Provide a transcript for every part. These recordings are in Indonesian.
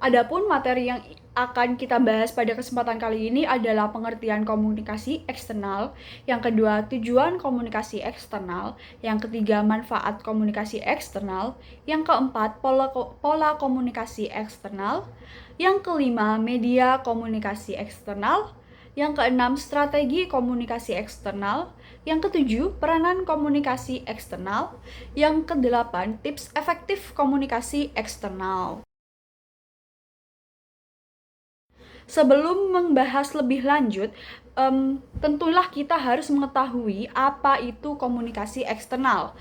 Adapun materi yang akan kita bahas pada kesempatan kali ini adalah pengertian komunikasi eksternal, yang kedua tujuan komunikasi eksternal, yang ketiga manfaat komunikasi eksternal, yang keempat pola komunikasi eksternal, yang kelima media komunikasi eksternal, yang keenam strategi komunikasi eksternal, yang ketujuh peranan komunikasi eksternal, yang kedelapan tips efektif komunikasi eksternal. Sebelum membahas lebih lanjut, tentulah kita harus mengetahui apa itu komunikasi eksternal.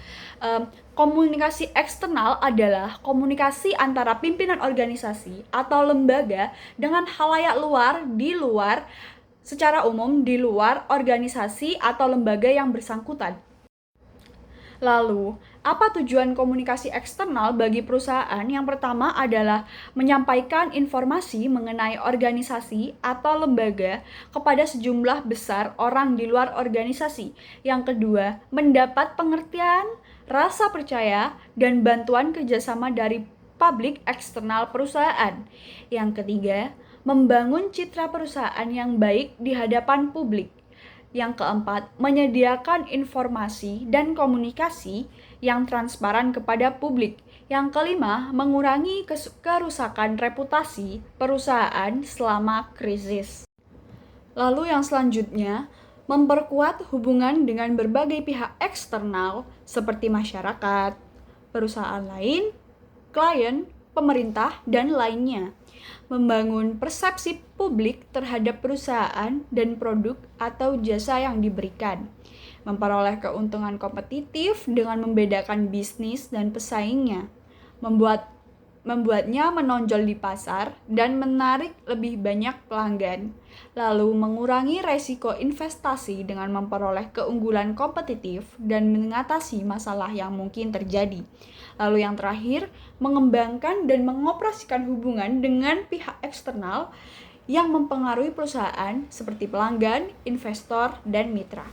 Komunikasi eksternal adalah komunikasi antara pimpinan organisasi atau lembaga dengan khalayak luar secara umum di luar organisasi atau lembaga yang bersangkutan. Lalu, apa tujuan komunikasi eksternal bagi perusahaan? Yang pertama adalah menyampaikan informasi mengenai organisasi atau lembaga kepada sejumlah besar orang di luar organisasi. Yang kedua, mendapat pengertian, rasa percaya, dan bantuan kerjasama dari publik eksternal perusahaan. Yang ketiga, membangun citra perusahaan yang baik di hadapan publik. Yang keempat, menyediakan informasi dan komunikasi yang transparan kepada publik. Yang kelima, mengurangi kerusakan reputasi perusahaan selama krisis. Lalu yang selanjutnya, memperkuat hubungan dengan berbagai pihak eksternal seperti masyarakat, perusahaan lain, klien, pemerintah, dan lainnya. Membangun persepsi publik terhadap perusahaan dan produk atau jasa yang diberikan. Memperoleh keuntungan kompetitif dengan membedakan bisnis dan pesaingnya. Membuatnya menonjol di pasar dan menarik lebih banyak pelanggan. Lalu mengurangi resiko investasi dengan memperoleh keunggulan kompetitif dan mengatasi masalah yang mungkin terjadi. Lalu yang terakhir, mengembangkan dan mengoperasikan hubungan dengan pihak eksternal yang mempengaruhi perusahaan seperti pelanggan, investor, dan mitra.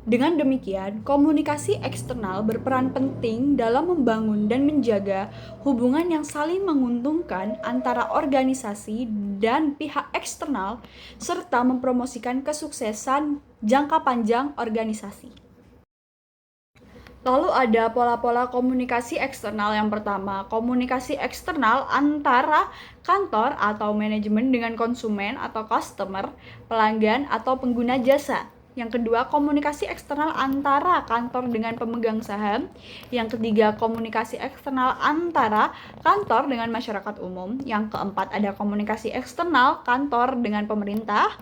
Dengan demikian, komunikasi eksternal berperan penting dalam membangun dan menjaga hubungan yang saling menguntungkan antara organisasi dan pihak eksternal, serta mempromosikan kesuksesan jangka panjang organisasi. Lalu ada pola-pola komunikasi eksternal. Yang pertama, komunikasi eksternal antara kantor atau manajemen dengan konsumen atau customer, pelanggan atau pengguna jasa. Yang kedua, komunikasi eksternal antara kantor dengan pemegang saham. Yang ketiga, komunikasi eksternal antara kantor dengan masyarakat umum. Yang keempat, ada komunikasi eksternal kantor dengan pemerintah.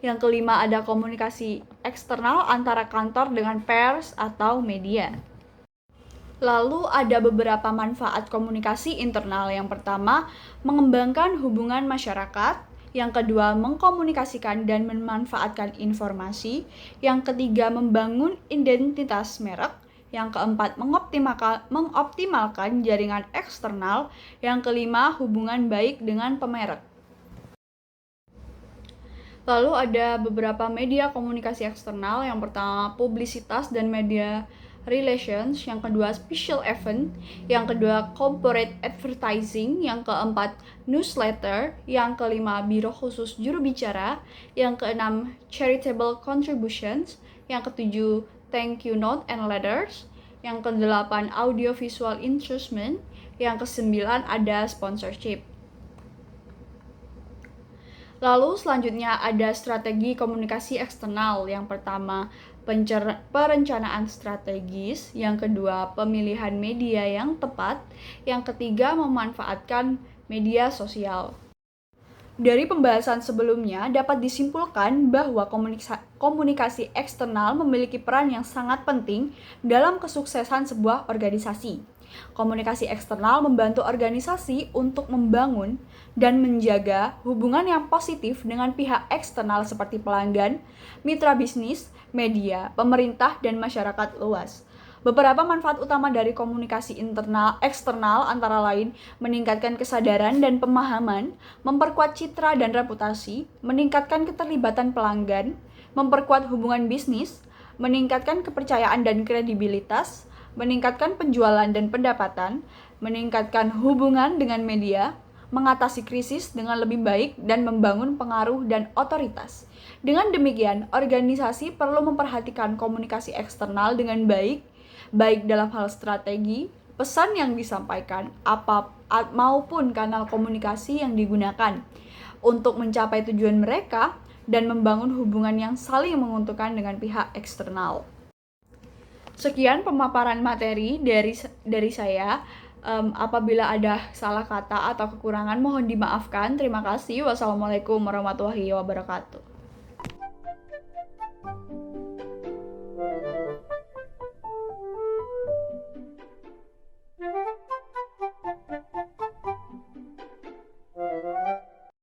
Yang kelima, ada komunikasi eksternal antara kantor dengan pers atau media. Lalu ada beberapa manfaat komunikasi internal. Yang pertama, mengembangkan hubungan masyarakat. Yang kedua, mengkomunikasikan dan memanfaatkan informasi. Yang ketiga, membangun identitas merek. Yang keempat, mengoptimalkan jaringan eksternal. Yang kelima, hubungan baik dengan pemerek. Lalu ada beberapa media komunikasi eksternal. Yang pertama, publisitas dan media relations, yang kedua special event, yang kedua corporate advertising, yang keempat newsletter, yang kelima biro khusus juru bicara, yang keenam charitable contributions, yang ketujuh thank you note and letters, yang kedelapan audiovisual endorsement, yang kesembilan ada sponsorship. Lalu selanjutnya ada strategi komunikasi eksternal. Yang pertama, perencanaan strategis. Yang kedua, pemilihan media yang tepat. Yang ketiga, memanfaatkan media sosial. Dari pembahasan sebelumnya dapat disimpulkan bahwa komunikasi eksternal memiliki peran yang sangat penting dalam kesuksesan sebuah organisasi. Komunikasi eksternal membantu organisasi untuk membangun dan menjaga hubungan yang positif dengan pihak eksternal seperti pelanggan, mitra bisnis, media, pemerintah, dan masyarakat luas. Beberapa manfaat utama dari komunikasi eksternal antara lain meningkatkan kesadaran dan pemahaman, memperkuat citra dan reputasi, meningkatkan keterlibatan pelanggan, memperkuat hubungan bisnis, meningkatkan kepercayaan dan kredibilitas, meningkatkan penjualan dan pendapatan, meningkatkan hubungan dengan media, mengatasi krisis dengan lebih baik, dan membangun pengaruh dan otoritas. Dengan demikian, organisasi perlu memperhatikan komunikasi eksternal dengan baik, baik dalam hal strategi, pesan yang disampaikan, maupun kanal komunikasi yang digunakan untuk mencapai tujuan mereka dan membangun hubungan yang saling menguntungkan dengan pihak eksternal. Sekian pemaparan materi dari saya. Apabila ada salah kata atau kekurangan mohon dimaafkan. Terima kasih. Wassalamualaikum warahmatullahi wabarakatuh.